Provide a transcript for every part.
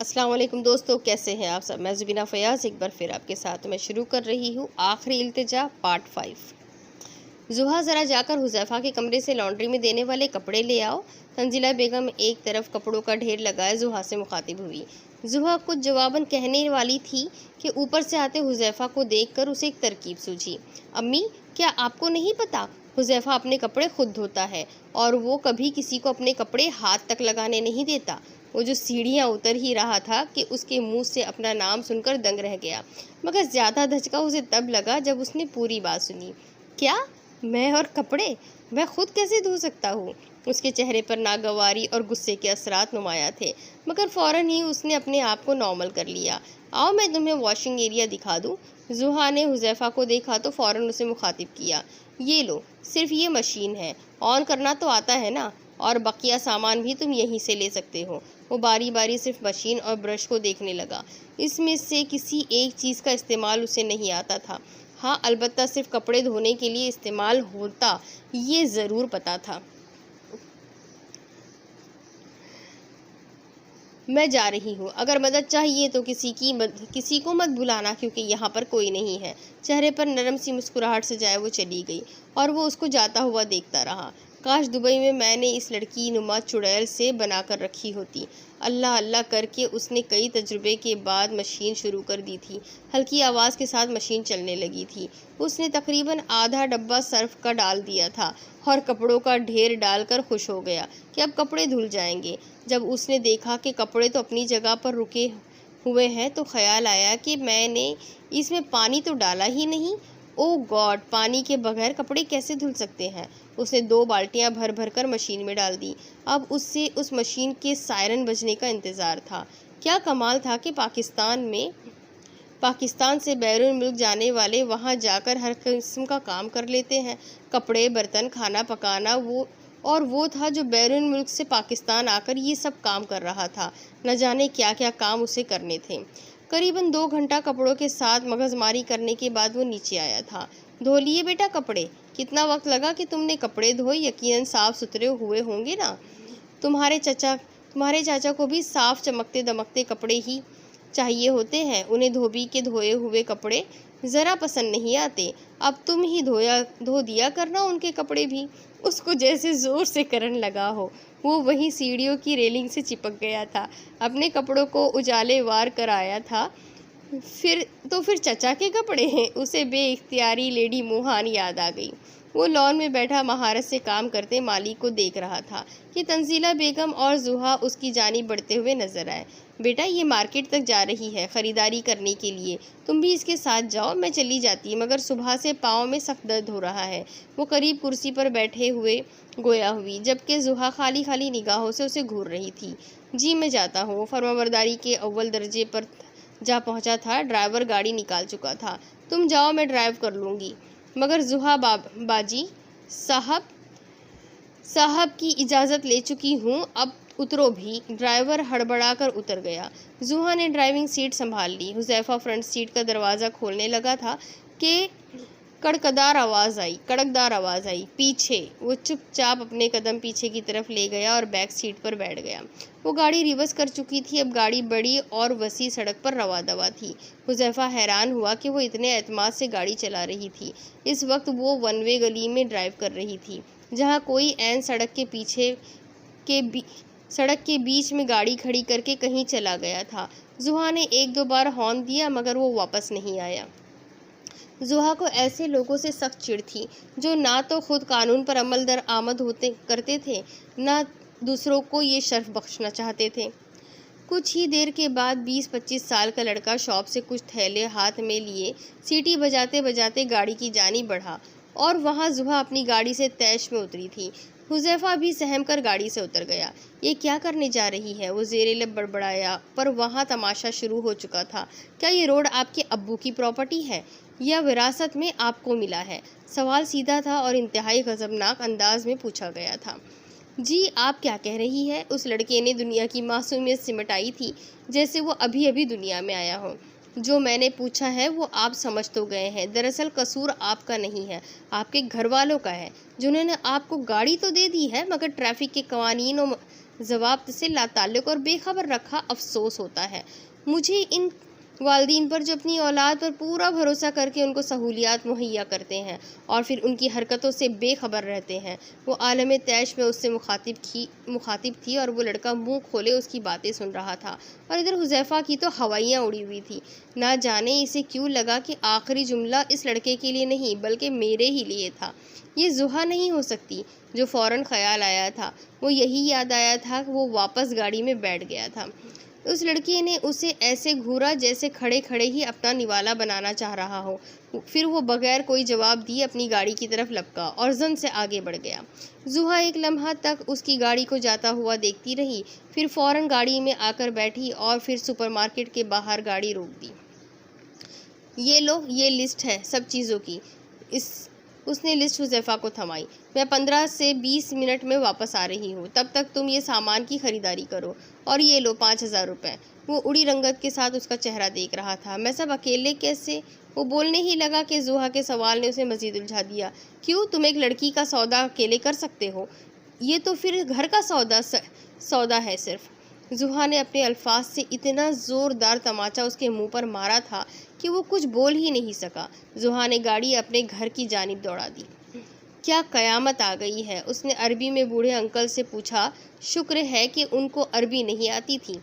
अस्सलाम वालेकुम दोस्तों, कैसे हैं आप सब। मैं ज़ुबीना फ़याज़ एक बार फिर आपके साथ मैं शुरू कर रही हूँ आखिरी इल्तिजा पार्ट 5। ज़ुहा ज़रा जाकर हुज़ैफ़ा के कमरे से लॉन्ड्री में देने वाले कपड़े ले आओ। तंजीला बेगम एक तरफ कपड़ों का ढेर लगाए ज़ुहा से मुखातिब हुई। ज़ुहा कुछ जवाबन कहने वाली थी कि ऊपर से आते हुज़ैफ़ा को देखकर उसे एक तरकीब सूझी। अम्मी, क्या आपको नहीं पता हुज़ैफ़ा अपने कपड़े खुद धोता है और वो कभी किसी को अपने कपड़े हाथ तक लगाने नहीं देता। वो जो सीढ़ियाँ उतर ही रहा था कि उसके मुंह से अपना नाम सुनकर दंग रह गया, मगर ज़्यादा धचका उसे तब लगा जब उसने पूरी बात सुनी। क्या? मैं और कपड़े? मैं खुद कैसे धो सकता हूँ? उसके चेहरे पर नागवारी और गुस्से के असरात नुमाया थे, मगर फ़ौरन ही उसने अपने आप को नॉर्मल कर लिया। आओ मैं तुम्हें वॉशिंग एरिया दिखा दूँ। ज़ुहा ने हुज़ैफ़ा को देखा तो फ़ौरन उसे मुखातिब किया। ये लो, सिर्फ ये मशीन है, ऑन करना तो आता है ना, और बकिया सामान भी तुम यहीं से ले सकते हो। वो बारी बारी सिर्फ मशीन और ब्रश को देखने लगा। इसमें से किसी एक चीज़ का इस्तेमाल उसे नहीं आता था। हाँ, अलबत्ता सिर्फ कपड़े धोने के लिए इस्तेमाल होता, ये ज़रूर पता था। मैं जा रही हूँ, अगर मदद चाहिए तो किसी को मत बुलाना, क्योंकि यहाँ पर कोई नहीं है। चेहरे पर नरम सी मुस्कुराहट से जाए वो चली गई और वो उसको जाता हुआ देखता रहा। काश दुबई में मैंने इस लड़की नुमा चुड़ैल से बना कर रखी होती। अल्लाह अल्लाह करके उसने कई तजुर्बे के बाद मशीन शुरू कर दी थी। हल्की आवाज़ के साथ मशीन चलने लगी थी। उसने तकरीबन आधा डब्बा सर्फ का डाल दिया था और कपड़ों का ढेर डालकर खुश हो गया कि अब कपड़े धुल जाएंगे। जब उसने देखा कि कपड़े तो अपनी जगह पर रुके हुए हैं तो ख्याल आया कि मैंने इसमें पानी तो डाला ही नहीं। ओह गॉड, पानी के बगैर कपड़े कैसे धुल सकते हैं। उसने 2 बाल्टियां भर भर कर मशीन में डाल दी। अब उससे उस मशीन के सायरन बजने का इंतज़ार था। क्या कमाल था कि पाकिस्तान से बैरून मुल्क जाने वाले वहां जाकर हर किस्म का काम कर लेते हैं। कपड़े, बर्तन, खाना पकाना। वो था जो बैरून मुल्क से पाकिस्तान आकर ये सब काम कर रहा था। न जाने क्या क्या काम उसे करने थे। करीबन 2 घंटा कपड़ों के साथ मगजमारी करने के बाद वो नीचे आया था। धो लिए बेटा कपड़े? कितना वक्त लगा कि तुमने कपड़े धोए? यकीनन साफ सुथरे हुए होंगे ना। तुम्हारे चाचा को भी साफ चमकते दमकते कपड़े ही चाहिए होते हैं। उन्हें धोबी के धोए हुए कपड़े ज़रा पसंद नहीं आते। अब तुम ही धो दिया करना उनके कपड़े भी। उसको जैसे ज़ोर से करंट लगा हो। वो वहीं सीढ़ियों की रेलिंग से चिपक गया था। अपने कपड़ों को उजाले वार कर आया था। फिर चचा के कपड़े हैं। उसे बेइख्तियारी लेडी मोहान याद आ गई। वो लॉन में बैठा महारत से काम करते माली को देख रहा था कि तंजीला बेगम और ज़ुहा उसकी जानिब बढ़ते हुए नजर आए। बेटा, ये मार्केट तक जा रही है खरीदारी करने के लिए, तुम भी इसके साथ जाओ। मैं चली जाती, मगर सुबह से पाँव में सख्त दर्द हो रहा है। वो करीब कुर्सी पर बैठे हुए गोया हुई, जबकि ज़ुहा खाली खाली निगाहों से उसे घूर रही थी। जी मैं जाता हूँ। वो फर्माबरदारी के अव्वल दर्जे पर जा पहुंचा था। ड्राइवर गाड़ी निकाल चुका था। तुम जाओ, मैं ड्राइव कर लूँगी। मगर ज़ुहा बाजी साहब की इजाज़त ले चुकी हूँ, अब उतरो भी। ड्राइवर हड़बड़ाकर उतर गया। ज़ुहा ने ड्राइविंग सीट संभाल ली। हुज़ैफ़ा फ्रंट सीट का दरवाज़ा खोलने लगा था कि कड़कदार आवाज़ आई पीछे। वो चुपचाप अपने कदम पीछे की तरफ ले गया और बैक सीट पर बैठ गया। वो गाड़ी रिवर्स कर चुकी थी। अब गाड़ी बड़ी और वसी सड़क पर रवा दवा थी। हुज़ैफ़ा हैरान हुआ कि वो इतने एतमाद से गाड़ी चला रही थी। इस वक्त वो वन वे गली में ड्राइव कर रही थी, जहाँ कोई ऐन सड़क के बीच में गाड़ी खड़ी करके कहीं चला गया था। ज़ुहा ने 1-2 बार हॉर्न दिया, मगर वो वापस नहीं आया। ज़ुहा को ऐसे लोगों से सख्त चिढ़ थी जो ना तो खुद कानून पर अमल दरामद करते थे, ना दूसरों को ये शर्फ बख्शना चाहते थे। कुछ ही देर के बाद 20-25 साल का लड़का शॉप से कुछ थैले हाथ में लिए सीटी बजाते बजाते गाड़ी की जानी बढ़ा, और वहाँ ज़ुहा अपनी गाड़ी से तैश में उतरी थी। हुज़ैफ़ा भी सहम कर गाड़ी से उतर गया। ये क्या करने जा रही है? वो ज़ेरे लब बड़बड़ाया, पर वहाँ तमाशा शुरू हो चुका था। क्या ये रोड आपके अब्बू की प्रॉपर्टी है या विरासत में आपको मिला है? सवाल सीधा था और इंतहाई गज़बनाक अंदाज में पूछा गया था। जी, आप क्या कह रही है? उस लड़के ने दुनिया की मासूमियत सिमटाई थी, जैसे वो अभी अभी दुनिया में आया हो। जो मैंने पूछा है वो आप समझ तो गए हैं। दरअसल कसूर आपका नहीं है, आपके घर वालों का है, जिन्होंने आपको गाड़ी तो दे दी है, मगर ट्रैफिक के कवानीन और ज़वाब्त से लाताल्लुक़ और बेखबर रखा अफसोस होता है। मुझे इन वालिदैन पर जो अपनी औलाद पर पूरा भरोसा करके उनको सहूलियात मुहैया करते हैं और फिर उनकी हरकतों से बेखबर रहते हैं। वो आलम तैश में उससे मुखातिब थी और वो लड़का मुंह खोले उसकी बातें सुन रहा था और इधर हुज़ैफ़ा की तो हवाइयाँ उड़ी हुई थी। ना जाने इसे क्यों लगा कि आखिरी जुमला इस लड़के के लिए नहीं बल्कि मेरे ही लिए था। ये जुहा नहीं हो सकती। जो फ़ौरन ख़याल आया था वो यही याद आया था कि वो वापस गाड़ी में बैठ गया था। उस लड़के ने उसे ऐसे घूरा जैसे खड़े खड़े ही अपना निवाला बनाना चाह रहा हो। फिर वो बगैर कोई जवाब दिए अपनी गाड़ी की तरफ लपका और जन से आगे बढ़ गया। जुहा एक लम्हा तक उसकी गाड़ी को जाता हुआ देखती रही, फिर फ़ौरन गाड़ी में आकर बैठी और फिर सुपरमार्केट के बाहर गाड़ी रोक दी। ये लो, ये लिस्ट है सब चीज़ों की। उसने लिस्ट हुज़ैफ़ा को थमाई। मैं 15 से 20 मिनट में वापस आ रही हूँ, तब तक तुम ये सामान की ख़रीदारी करो और ये लो 5000 रुपये। वो उड़ी रंगत के साथ उसका चेहरा देख रहा था। मैं सब अकेले कैसे? वो बोलने ही लगा कि जुहा के सवाल ने उसे मज़ीद उलझा दिया। क्यों, तुम एक लड़की का सौदा अकेले कर सकते हो? ये तो फिर घर का सौदा है सिर्फ। जुहा ने अपने अल्फाज से इतना ज़ोरदार तमाचा उसके मुंह पर मारा था कि वो कुछ बोल ही नहीं सका। जुहा ने गाड़ी अपने घर की जानिब दौड़ा दी। क्या क़यामत आ गई है? उसने अरबी में बूढ़े अंकल से पूछा। शुक्र है कि उनको अरबी नहीं आती थी।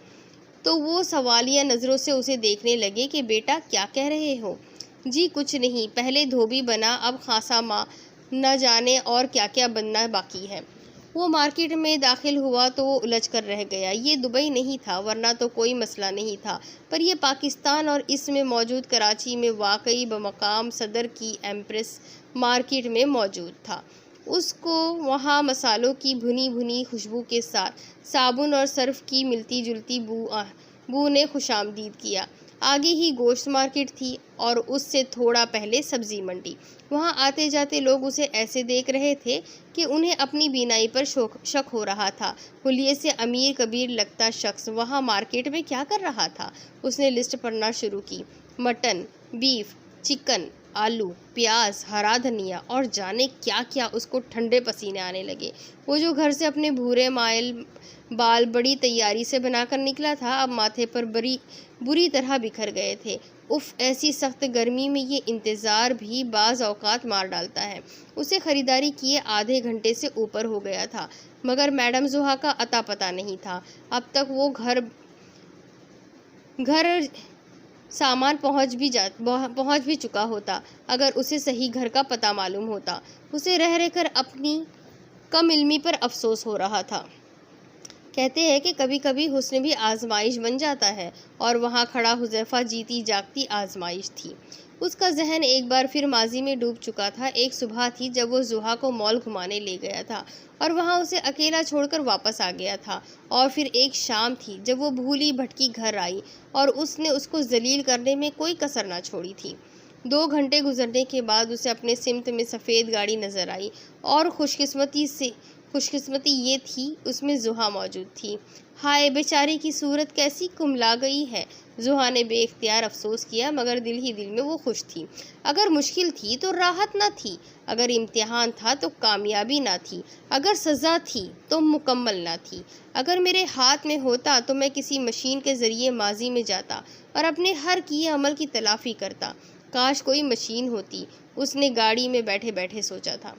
तो वो सवालिया नज़रों से उसे देखने लगे कि बेटा क्या कह रहे हो? जी कुछ नहीं, पहले धोबी बना, अब खासा माँ, न जाने और क्या क्या बनना बाकी है। वो मार्केट में दाखिल हुआ तो वो उलझ कर रह गया। ये दुबई नहीं था, वरना तो कोई मसला नहीं था, पर यह पाकिस्तान और इसमें मौजूद कराची में वाकई बमकाम सदर की एम्प्रेस मार्केट में मौजूद था। उसको वहाँ मसालों की भुनी भुनी खुशबू के साथ साबुन और सर्फ की मिलती जुलती बू ने खुशामदीद किया। आगे ही गोश्त मार्केट थी और उससे थोड़ा पहले सब्जी मंडी। वहाँ आते जाते लोग उसे ऐसे देख रहे थे कि उन्हें अपनी बीनाई पर शक हो रहा था। हुलिये से अमीर कबीर लगता शख्स वहाँ मार्केट में क्या कर रहा था? उसने लिस्ट पढ़ना शुरू की। मटन, बीफ, चिकन, आलू, प्याज, हरा धनिया और जाने क्या क्या। उसको ठंडे पसीने आने लगे। वो जो घर से अपने भूरे मायल बाल बड़ी तैयारी से बनाकर निकला था, अब माथे पर बुरी तरह बिखर गए थे। उफ़, ऐसी सख्त गर्मी में ये इंतज़ार भी बाज़ औक़ात मार डालता है। उसे ख़रीदारी किए आधे घंटे से ऊपर हो गया था, मगर मैडम जुहा का अता पता नहीं था। अब तक वो घर सामान पहुँच भी चुका होता, अगर उसे सही घर का पता मालूम होता। उसे रह रहकर अपनी कम इल्मी पर अफसोस हो रहा था। कहते हैं कि कभी कभी हुस्न भी आजमाइश बन जाता है, और वहाँ खड़ा हुज़ैफ़ा जीती जागती आजमाइश थी। उसका जहन एक बार फिर माजी में डूब चुका था। एक सुबह थी जब वो जुहा को मॉल घुमाने ले गया था और वहाँ उसे अकेला छोड़कर वापस आ गया था। और फिर एक शाम थी जब वो भूली भटकी घर आई और उसने उसको जलील करने में कोई कसर ना छोड़ी थी। 2 घंटे गुजरने के बाद उसे अपने सिमत में सफ़ेद गाड़ी नज़र आई और खुशकिस्मती ये थी उसमें जुहा मौजूद थी। हाय, बेचारी की सूरत कैसी कुमला गई है। जुहा ने बेख्तियार अफसोस किया, मगर दिल ही दिल में वो खुश थी। अगर मुश्किल थी तो राहत ना थी, अगर इम्तिहान था तो कामयाबी ना थी, अगर सज़ा थी तो मुकम्मल ना थी। अगर मेरे हाथ में होता तो मैं किसी मशीन के ज़रिए माजी में जाता और अपने हर किए अमल की तलाफ़ी करता। काश कोई मशीन होती, उसने गाड़ी में बैठे बैठे सोचा था।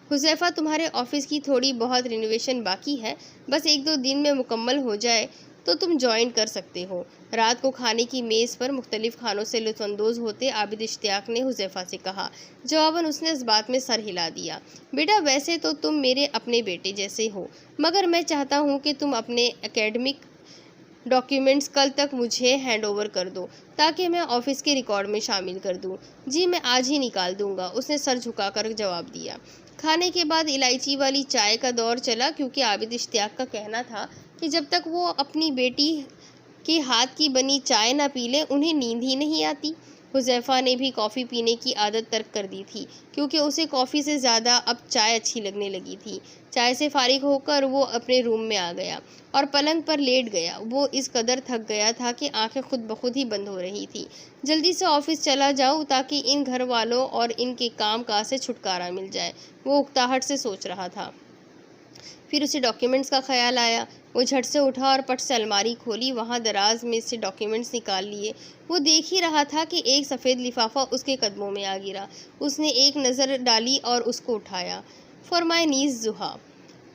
हुज़ैफ़ा, तुम्हारे ऑफ़िस की थोड़ी बहुत रिनोवेशन बाकी है, बस 1-2 दिन में मुकम्मल हो जाए तो तुम ज्वाइन कर सकते हो। रात को खाने की मेज़ पर मुख्तलिफ़ खानों से लुत्फ़अंदोज़ होते आबिद इश्तियाक ने हुज़ैफ़ा से कहा। जवाबन उसने इस बात में सर हिला दिया। बेटा, वैसे तो तुम मेरे अपने बेटे जैसे हो, मगर मैं चाहता हूँ कि तुम अपने एकेडमिक डॉक्यूमेंट्स कल तक मुझे हैंड ओवर कर दो, ताकि मैं ऑफ़िस के रिकॉर्ड में शामिल कर दूँ। जी, मैं आज ही निकाल दूँगा, उसने सर झुकाकर जवाब दिया। खाने के बाद इलायची वाली चाय का दौर चला, क्योंकि आबिद इश्तियाक का कहना था कि जब तक वो अपनी बेटी के हाथ की बनी चाय ना पी ले उन्हें नींद ही नहीं आती। हुज़ैफ़ा ने भी कॉफ़ी पीने की आदत तर्क कर दी थी, क्योंकि उसे कॉफ़ी से ज़्यादा अब चाय अच्छी लगने लगी थी। चाय से फारिग होकर वो अपने रूम में आ गया और पलंग पर लेट गया। वो इस कदर थक गया था कि आंखें खुद ब खुद ही बंद हो रही थी। जल्दी से ऑफ़िस चला जाऊँ ताकि इन घर वालों और इनके काम काज से छुटकारा मिल जाए, वो उकताहट से सोच रहा था। फिर उसे डॉक्यूमेंट्स का ख्याल आया। वो झट से उठा और पट से अलमारी खोली, वहाँ दराज में से डॉक्यूमेंट्स निकाल लिए। वो देख ही रहा था कि एक सफ़ेद लिफाफा उसके कदमों में आ गिरा। उसने एक नज़र डाली और उसको उठाया। फॉर माई नीस जुहा,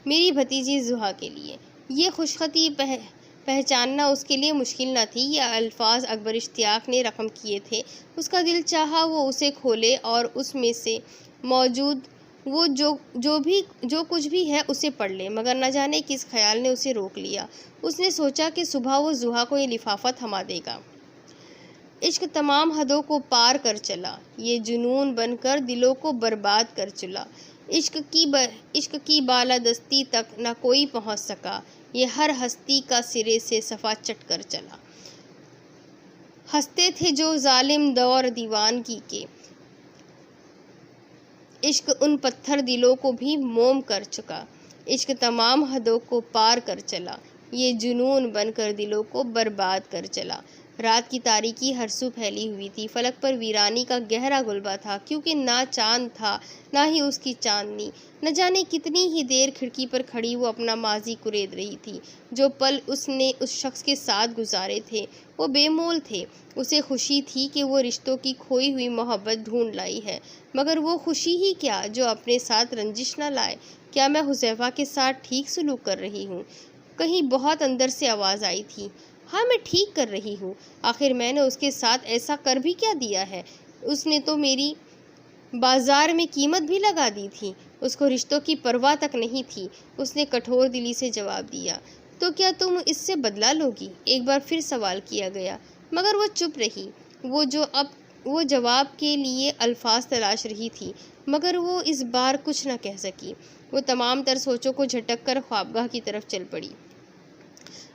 मेरी भतीजी जुहा के लिए। ये खुशखती पहचानना उसके लिए मुश्किल न थी। ये अल्फाज अकबर इश्तियाक ने रकम किए थे। उसका दिल चाहा वो उसे खोले और उसमें से मौजूद वो जो कुछ भी है उसे पढ़ ले, मगर न जाने किस ख्याल ने उसे रोक लिया। उसने सोचा कि सुबह वो जुहा को ये लिफाफा थमा देगा। इश्क तमाम हदों को पार कर चला, ये जुनून बनकर दिलों को बर्बाद कर चला। इश्क की बालादस्ती तक न कोई पहुंच सका, ये हर हस्ती का सिरे से सफ़ा चट कर चला। हंसते थे जो जालिम दौर दीवानगी के, इश्क उन पत्थर दिलों को भी मोम कर चुका। इश्क तमाम हदों को पार कर चला, ये जुनून बनकर दिलों को बर्बाद कर चला। रात की तारीकी हरसू फैली हुई थी। फलक पर वीरानी का गहरा गुलबा था, क्योंकि ना चांद था ना ही उसकी चांदनी। न जाने कितनी ही देर खिड़की पर खड़ी वो अपना माजी कुरेद रही थी। जो पल उसने उस शख्स के साथ गुजारे थे वो बेमोल थे। उसे खुशी थी कि वो रिश्तों की खोई हुई मोहब्बत ढूंढ लाई है, मगर वो खुशी ही क्या जो अपने साथ रंजिश न लाए। क्या मैं हुज़ैफा के साथ ठीक सलूक कर रही हूँ? कहीं बहुत अंदर से आवाज़ आई थी। हाँ, मैं ठीक कर रही हूँ। आखिर मैंने उसके साथ ऐसा कर भी क्या दिया है? उसने तो मेरी बाजार में कीमत भी लगा दी थी। उसको रिश्तों की परवाह तक नहीं थी। उसने कठोर दिली से जवाब दिया। तो क्या तुम इससे बदला लोगी? एक बार फिर सवाल किया गया, मगर वो चुप रही। वो जवाब के लिए अल्फाज तलाश रही थी, मगर वो इस बार कुछ न कह सकी। वो तमाम तर सोचों को झटक कर ख्वाबगाह की तरफ चल पड़ी।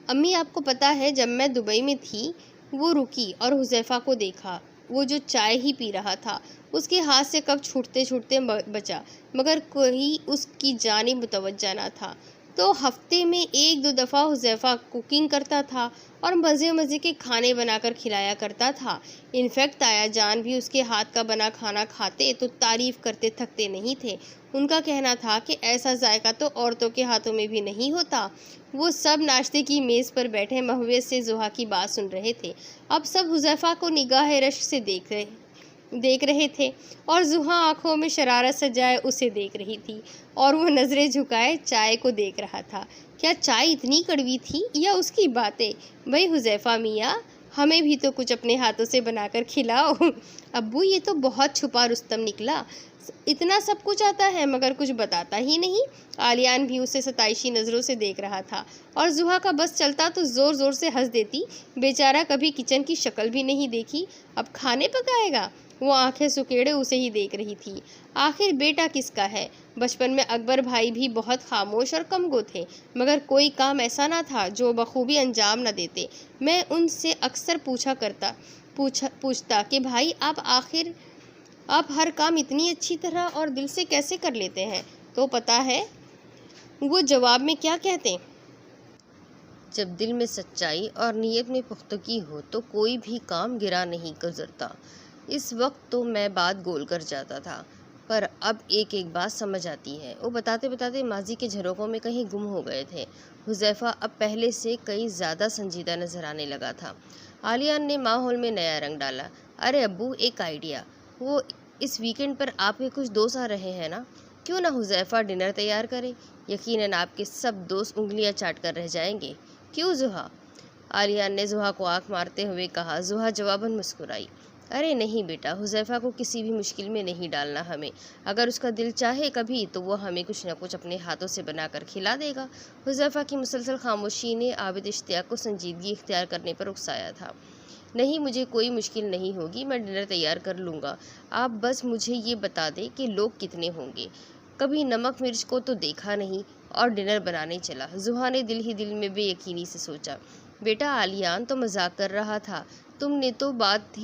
अम्मी, आपको पता है, जब मैं दुबई में थी वो रुकी और हुज़ैफा को देखा। वो जो चाय ही पी रहा था, उसके हाथ से कप छूटते छूटते बचा, मगर कोई उसकी जानिब मुतवज्जा न था। तो हफ्ते में एक दो दफ़ा हुज़ैफा कुकिंग करता था और मज़े मज़े के खाने बनाकर खिलाया करता था। इनफैक्ट ताया जान भी उसके हाथ का बना खाना खाते तो तारीफ़ करते थकते नहीं थे। उनका कहना था कि ऐसा जायका तो औरतों के हाथों में भी नहीं होता। वो सब नाश्ते की मेज़ पर बैठे महव्वत से जुहा की बात सुन रहे थे। अब सब हुज़ैफा को निगाह रश्क से देख रहे थे और जुहा आंखों में शरारत सजाए उसे देख रही थी, और वो नज़रें झुकाए चाय को देख रहा था। क्या चाय इतनी कड़वी थी या उसकी बातें? भाई हुज़ैफा मियाँ, हमें भी तो कुछ अपने हाथों से बनाकर खिलाओ। अब्बू, ये तो बहुत छुपा रुस्तम निकला। इतना सब कुछ आता है मगर कुछ बताता ही नहीं। आलियान भी उसे सताइशी नज़रों से देख रहा था, और जुहा का बस चलता तो ज़ोर ज़ोर से हंस देती। बेचारा कभी किचन की शक्ल भी नहीं देखी, अब खाने पकाएगा। वो आंखें सुकेड़े उसे ही देख रही थी। आखिर बेटा किसका है? बचपन में अकबर भाई भी बहुत खामोश और कमगो थे, मगर कोई काम ऐसा ना था जो बखूबी अंजाम न देते। मैं उनसे अक्सर पूछता कि भाई, आप हर काम इतनी अच्छी तरह और दिल से कैसे कर लेते हैं? तो पता है वो जवाब में क्या कहते? जब दिल में सच्चाई और नीयत में पुख्तगी हो तो कोई भी काम गिरा नहीं गुजरता। इस वक्त तो मैं बात गोल कर जाता था, पर अब एक एक बात समझ आती है। वो बताते बताते माजी के झरोकों में कहीं गुम हो गए थे। हुज़ैफा अब पहले से कई ज़्यादा संजीदा नजर आने लगा था। आलियान ने माहौल में नया रंग डाला। अरे अब्बू, एक आइडिया। वो इस वीकेंड पर आपके कुछ दोस्त आ रहे हैं ना? क्यों ना हुज़ैफा डिनर तैयार करे? यकीनन आपके सब दोस्त उंगलियां चाट कर रह जाएंगे। क्यों जुहा? आलियान ने जुहा को आंख मारते हुए कहा। जुहा जवाबन मुस्कुराई। अरे नहीं बेटा, हुज़ैफा को किसी भी मुश्किल में नहीं डालना हमें। अगर उसका दिल चाहे कभी तो वो हमें कुछ न कुछ अपने हाथों से बनाकर खिला देगा। हुज़ैफा की मुसलसल खामोशी ने आबिद इश्तियाक को संजीदगी इख्तियार करने पर उकसाया था। नहीं, मुझे कोई मुश्किल नहीं होगी, मैं डिनर तैयार कर लूँगा। आप बस मुझे ये बता दें कि लोग कितने होंगे। कभी नमक मिर्च को तो देखा नहीं और डिनर बनाने चला। जुहा ने दिल ही दिल में बेयकीनी से सोचा। बेटा, आलियान तो मजाक कर रहा था, तुमने तो बात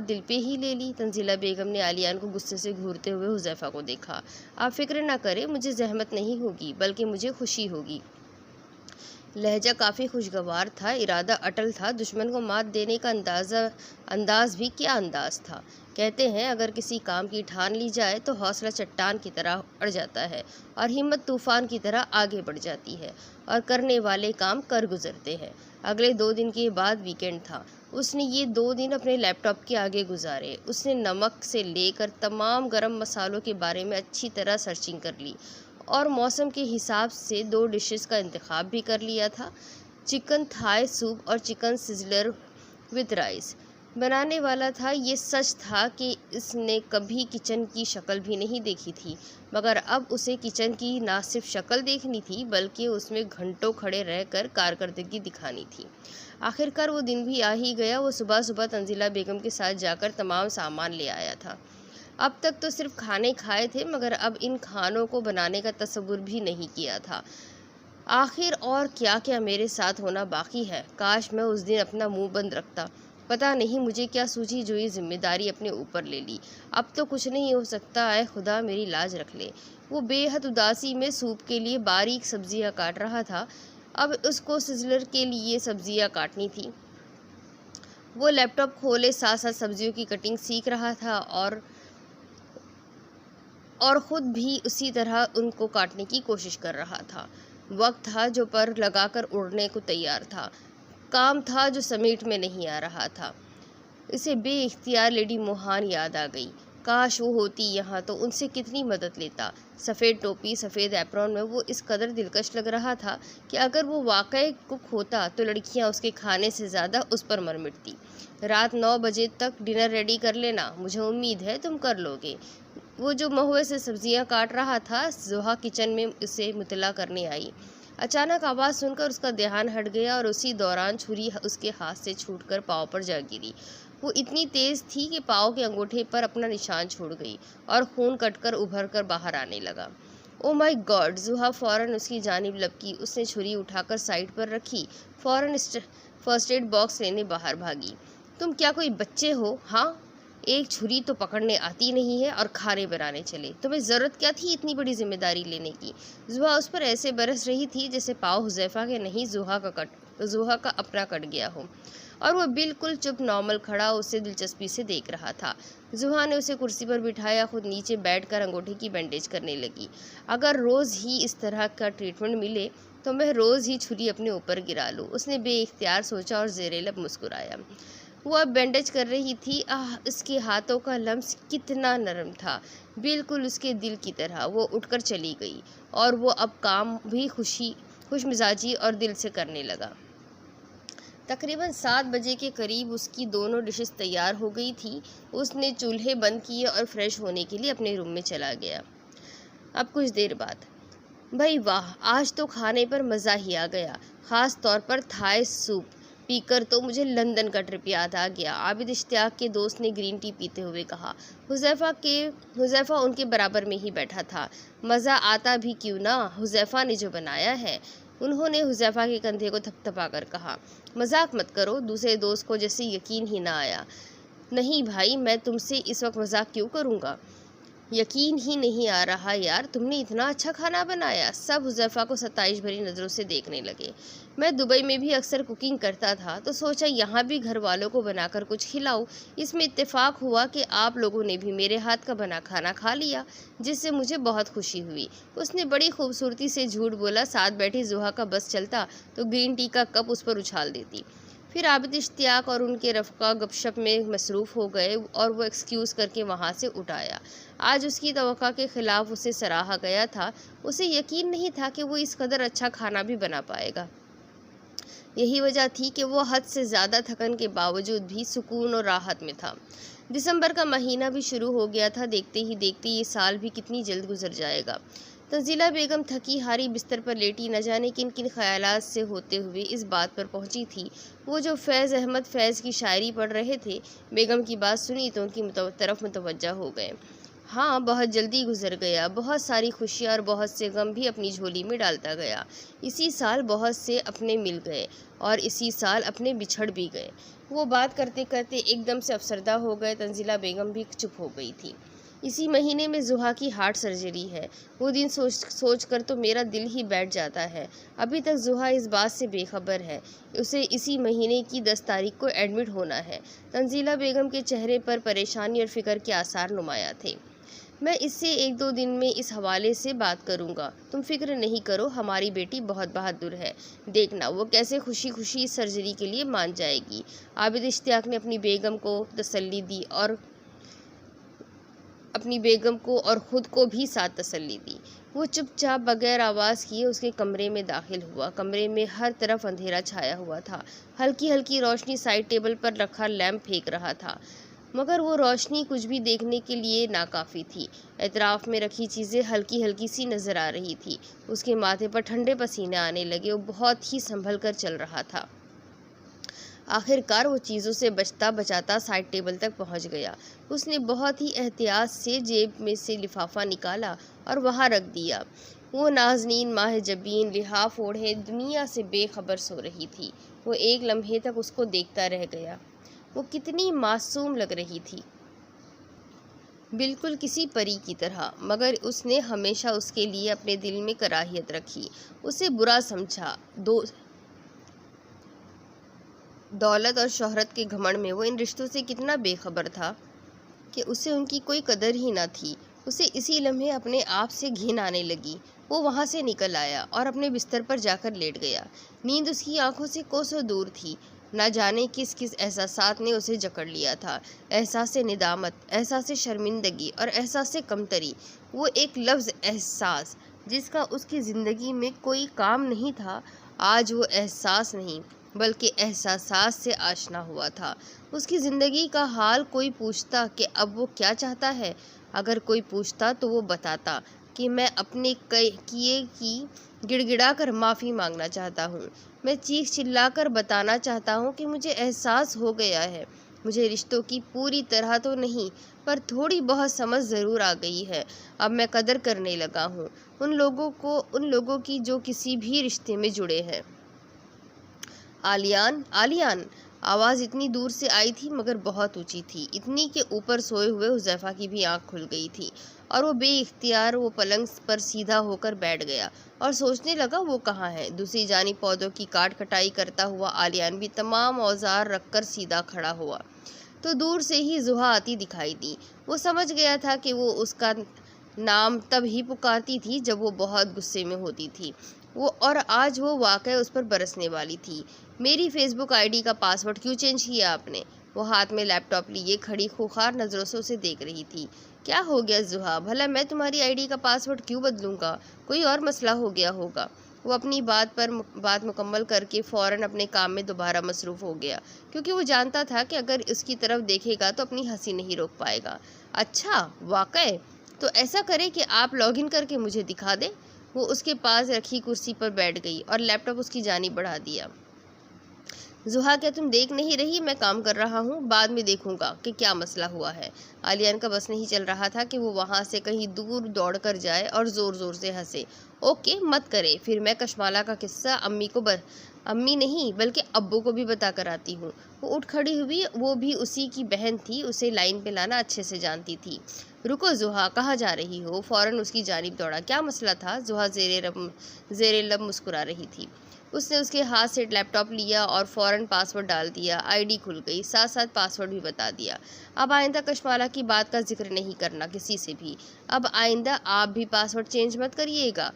दिल पे ही ले ली। तंजीला बेगम ने आलियान को गुस्से से घूरते हुए हुज़ैफा को देखा। आप फिक्र ना करें, मुझे जहमत नहीं होगी, बल्कि मुझे खुशी होगी। लहजा काफ़ी खुशगवार था, इरादा अटल था, दुश्मन को मात देने का अंदाज भी क्या अंदाज था। कहते हैं अगर किसी काम की ठान ली जाए तो हौसला चट्टान की तरह अड़ जाता है और हिम्मत तूफान की तरह आगे बढ़ जाती है और करने वाले काम कर गुजरते हैं। अगले 2 दिन के बाद वीकेंड था। उसने ये 2 दिन अपने लैपटॉप के आगे गुजारे। उसने नमक से लेकर तमाम गरम मसालों के बारे में अच्छी तरह सर्चिंग कर ली और मौसम के हिसाब से 2 डिशेस का इंतखाब भी कर लिया था, चिकन थाई सूप और चिकन सिजलर विद राइस। बनाने वाला था। ये सच था कि इसने कभी किचन की शक्ल भी नहीं देखी थी, मगर अब उसे किचन की ना सिर्फ शक्ल देखनी थी बल्कि उसमें घंटों खड़े रहकर कारकर्दगी दिखानी थी। आखिरकार वो दिन भी आ ही गया। वो सुबह सुबह तंजीला बेगम के साथ जाकर तमाम सामान ले आया था। अब तक तो सिर्फ खाने खाए थे, मगर अब इन खानों को बनाने का तसव्वुर भी नहीं किया था। आखिर और क्या क्या मेरे साथ होना बाकी है। काश मैं उस दिन अपना मुंह बंद रखता। पता नहीं मुझे क्या सूझी जो ये जिम्मेदारी अपने ऊपर ले ली। अब तो कुछ नहीं हो सकता, आए खुदा मेरी लाज रख ले। वो बेहद उदासी में सूप के लिए बारीक सब्जियां काट रहा था। अब उसको सिजलर के लिए सब्जियां काटनी थी। वो लैपटॉप खोले साथ साथ सब्जियों की कटिंग सीख रहा था और ख़ुद भी उसी तरह उनको काटने की कोशिश कर रहा था। वक्त था जो पर लगाकर उड़ने को तैयार था। काम था जो समेट में नहीं आ रहा था। इसे बेइख्तियार लेडी मोहान याद आ गई। काश वो होती यहाँ तो उनसे कितनी मदद लेता। सफ़ेद टोपी सफ़ेद एप्रॉन में वो इस कदर दिलकश लग रहा था कि अगर वो वाकई कुक होता तो लड़कियाँ उसके खाने से ज़्यादा उस पर मर मिटती। रात 9 बजे तक डिनर रेडी कर लेना, मुझे उम्मीद है तुम कर लोगे। वो जो महुए से सब्जियां काट रहा था, जुहा किचन में उसे मुतला करने आई। अचानक आवाज़ सुनकर उसका ध्यान हट गया और उसी दौरान छुरी उसके हाथ से छूटकर पाँव पर जा गिरी। वो इतनी तेज़ थी कि पाँव के अंगूठे पर अपना निशान छोड़ गई और खून कटकर उभर कर बाहर आने लगा। Oh my God! जुहा फ़ौरन उसकी जानिब लपकी। उसने छुरी उठाकर साइड पर रखी, फ़ौरन फर्स्ट एड बॉक्स लेने बाहर भागी। तुम क्या कोई बच्चे हो? हाँ, एक छुरी तो पकड़ने आती नहीं है और खाने बनाने चले। तुम्हें ज़रूरत क्या थी इतनी बड़ी जिम्मेदारी लेने की? जुहा उस पर ऐसे बरस रही थी जैसे पाँव हुज़ैफ़ा के नहीं जुहा का अपना कट गया हो, और वह बिल्कुल चुप नॉर्मल खड़ा उसे दिलचस्पी से देख रहा था। जुहा ने उसे कुर्सी पर बिठाया, खुद नीचे बैठकर अंगूठे की बैंडेज करने लगी। अगर रोज़ ही इस तरह का ट्रीटमेंट मिले तो मैं रोज़ ही छुरी अपने ऊपर गिरा लूँ। उसने बेइख्तियार सोचा और ज़ेरे लब मुस्कुराया। वो अब बैंडेज कर रही थी। उसके हाथों का लम्स कितना नरम था, बिल्कुल उसके दिल की तरह। वो उठकर चली गई और वो अब काम भी खुश मिजाजी और दिल से करने लगा। तकरीबन 7 बजे के करीब उसकी दोनों डिशेस तैयार हो गई थी। उसने चूल्हे बंद किए और फ्रेश होने के लिए अपने रूम में चला गया। अब कुछ देर बाद, भाई वाह, आज तो खाने पर मज़ा ही आ गया। ख़ास तौर पर थाई सूप पीकर तो मुझे लंदन का ट्रिप याद आ गया। आबिद इश्तियाक के दोस्त ने ग्रीन टी पीते हुए कहा। हुज़ैफ़ा उनके बराबर में ही बैठा था। मज़ा आता भी क्यों ना, हुज़ैफ़ा ने जो बनाया है। उन्होंने हुज़ैफ़ा के कंधे को थपथपा कर कहा। मजाक मत करो। दूसरे दोस्त को जैसे यकीन ही ना आया। नहीं भाई, मैं तुमसे इस वक्त मजाक क्यों करूँगा? यकीन ही नहीं आ रहा यार, तुमने इतना अच्छा खाना बनाया। सब हुज़ैफ़ा को सताइश भरी नज़रों से देखने लगे। मैं दुबई में भी अक्सर कुकिंग करता था तो सोचा यहाँ भी घर वालों को बनाकर कुछ खिलाऊं। इसमें इत्तेफाक हुआ कि आप लोगों ने भी मेरे हाथ का बना खाना खा लिया, जिससे मुझे बहुत खुशी हुई। उसने बड़ी खूबसूरती से झूठ बोला। साथ बैठी जुहा का बस चलता तो ग्रीन टी का कप उस पर उछाल देती। फिर आबिद इश्तियाक और उनके रफ़्क़ा गपशप में मसरूफ़ हो गए और वो एक्सक्यूज़ करके वहाँ से उठ आया। आज उसकी तवक्का के ख़िलाफ़ उसे सराहा गया था। उसे यकीन नहीं था कि वो इस कदर अच्छा खाना भी बना पाएगा। यही वजह थी कि वो हद से ज़्यादा थकन के बावजूद भी सुकून और राहत में था। दिसंबर का महीना भी शुरू हो गया था। देखते ही देखते ये साल भी कितनी जल्द गुजर जाएगा। तंजीला बेगम थकी हारी बिस्तर पर लेटी न जाने किन किन ख्यालात से होते हुए इस बात पर पहुंची थी। वो जो फैज़ अहमद फैज़ की शायरी पढ़ रहे थे, बेगम की बात सुनी तो उनकी तरफ मुतवज्जा हो गए। हाँ, बहुत जल्दी गुजर गया। बहुत सारी खुशियाँ और बहुत से गम भी अपनी झोली में डालता गया। इसी साल बहुत से अपने मिल गए और इसी साल अपने बिछड़ भी गए। वो बात करते करते एकदम से अफसरदा हो गए। तंजीला बेगम भी चुप हो गई थी। इसी महीने में जुहा की हार्ट सर्जरी है। वो दिन सोच कर तो मेरा दिल ही बैठ जाता है। अभी तक जुहा इस बात से बेखबर है। उसे इसी महीने की 10 तारीख को एडमिट होना है। तंजीला बेगम के चेहरे पर परेशानी और फिक्र के आसार नुमाया थे। मैं इससे 1-2 दिन में इस हवाले से बात करूंगा। तुम फिक्र नहीं करो, हमारी बेटी बहुत बहादुर है। देखना वो कैसे खुशी खुशी इस सर्जरी के लिए मान जाएगी। आबिद इश्तियाक ने अपनी बेगम को तसल्ली दी और खुद को भी साथ तसल्ली दी। वो चुपचाप बगैर आवाज़ किए उसके कमरे में दाखिल हुआ। कमरे में हर तरफ अंधेरा छाया हुआ था। हल्की हल्की रोशनी साइड टेबल पर रखा लैंप फेंक रहा था, मगर वो रोशनी कुछ भी देखने के लिए नाकाफ़ी थी। एतराफ़ में रखी चीज़ें हल्की हल्की सी नज़र आ रही थी। उसके माथे पर ठंडे पसीने आने लगे। वो बहुत ही संभल कर चल रहा था। आखिरकार वो चीज़ों से बचता बचाता साइड टेबल तक पहुंच गया। उसने बहुत ही एहतियात से जेब में से लिफाफा निकाला और वहां रख दिया। वो नाज़नीन माहजबीन लिहाफ ओढ़े दुनिया से बेखबर सो रही थी। वो एक लम्हे तक उसको देखता रह गया। वो कितनी मासूम लग रही थी, बिल्कुल किसी परी की तरह, मगर उसने हमेशा उसके लिए अपने दिल में कराहियत रखी, उसे बुरा समझा। दौलत और शोहरत के घमंड में वो इन रिश्तों से कितना बेखबर था कि उसे उनकी कोई कदर ही न थी। उसे इसी लम्हे अपने आप से घिन आने लगी। वो वहाँ से निकल आया और अपने बिस्तर पर जाकर लेट गया। नींद उसकी आंखों से कोसों दूर थी। न जाने किस किस एहसासात ने उसे जकड़ लिया था। एहसास निदामत, एहसास शर्मिंदगी और एहसास कमतरी। वो एक लफ्ज़ एहसास जिसका उसकी ज़िंदगी में कोई काम नहीं था, आज वो एहसास नहीं बल्कि एहसासात से आशना हुआ था। उसकी ज़िंदगी का हाल कोई पूछता कि अब वो क्या चाहता है। अगर कोई पूछता तो वो बताता कि मैं अपने किए की गिड़गिड़ा कर माफ़ी मांगना चाहता हूँ। मैं चीख चिल्ला कर बताना चाहता हूँ कि मुझे एहसास हो गया है। मुझे रिश्तों की पूरी तरह तो नहीं, पर थोड़ी बहुत समझ ज़रूर आ गई है। अब मैं कदर करने लगा हूँ उन लोगों की जो किसी भी रिश्ते में जुड़े हैं। आलियान, आलियान, आवाज़ इतनी दूर से आई थी मगर बहुत ऊंची थी, इतनी के ऊपर सोए हुए हुज़ैफा की भी आंख खुल गई थी और वो बेइख्तियार वो पलंग पर सीधा होकर बैठ गया और सोचने लगा वो कहाँ है। दूसरी जानिब पौधों की काट कटाई करता हुआ आलियान भी तमाम औजार रखकर सीधा खड़ा हुआ तो दूर से ही जुहा आती दिखाई दी। वो समझ गया था कि वो उसका नाम तब ही पुकारती थी जब वो बहुत गुस्से में होती थी। और आज वो वाकई उस पर बरसने वाली थी। मेरी फेसबुक आईडी का पासवर्ड क्यों चेंज किया आपने? वो हाथ में लैपटॉप लिए खड़ी खूंखार नज़रों से उसे देख रही थी। क्या हो गया जुहा, भला मैं तुम्हारी आईडी का पासवर्ड क्यों बदलूंगा? कोई और मसला हो गया होगा। वो अपनी बात मुकम्मल करके फ़ौरन अपने काम में दोबारा मसरूफ़ हो गया, क्योंकि वो जानता था कि अगर उसकी तरफ देखेगा तो अपनी हंसी नहीं रोक पाएगा। अच्छा वाकई, तो ऐसा करे कि आप लॉगिन करके मुझे दिखा दें। वो उसके पास रखी कुर्सी पर बैठ गई और लैपटॉप उसकी जानिब बढ़ा दिया। जुहा, क्या तुम देख नहीं रही मैं काम कर रहा हूँ? बाद में देखूंगा कि क्या मसला हुआ है। आलियान का बस नहीं चल रहा था कि वो वहाँ से कहीं दूर दौड़ कर जाए और ज़ोर ज़ोर से हंसे। ओके मत करे, फिर मैं कशमाला का किस्सा अम्मी नहीं बल्कि अब्बू को भी बता कर आती हूँ। वो उठ खड़ी हुई। वो भी उसी की बहन थी, उसे लाइन पे लाना अच्छे से जानती थी। रुको जुहा, कहाँ जा रही हो? फ़ौरन उसकी जानिब दौड़ा। क्या मसला था? जुहा ज़ेरे लब मुस्कुरा रही थी। उसने उसके हाथ से लैपटॉप लिया और फ़ौरन पासवर्ड डाल दिया। आईडी खुल गई, साथ साथ पासवर्ड भी बता दिया। अब आइंदा कशमाला की बात का जिक्र नहीं करना किसी से भी। अब आइंदा आप भी पासवर्ड चेंज मत करिएगा।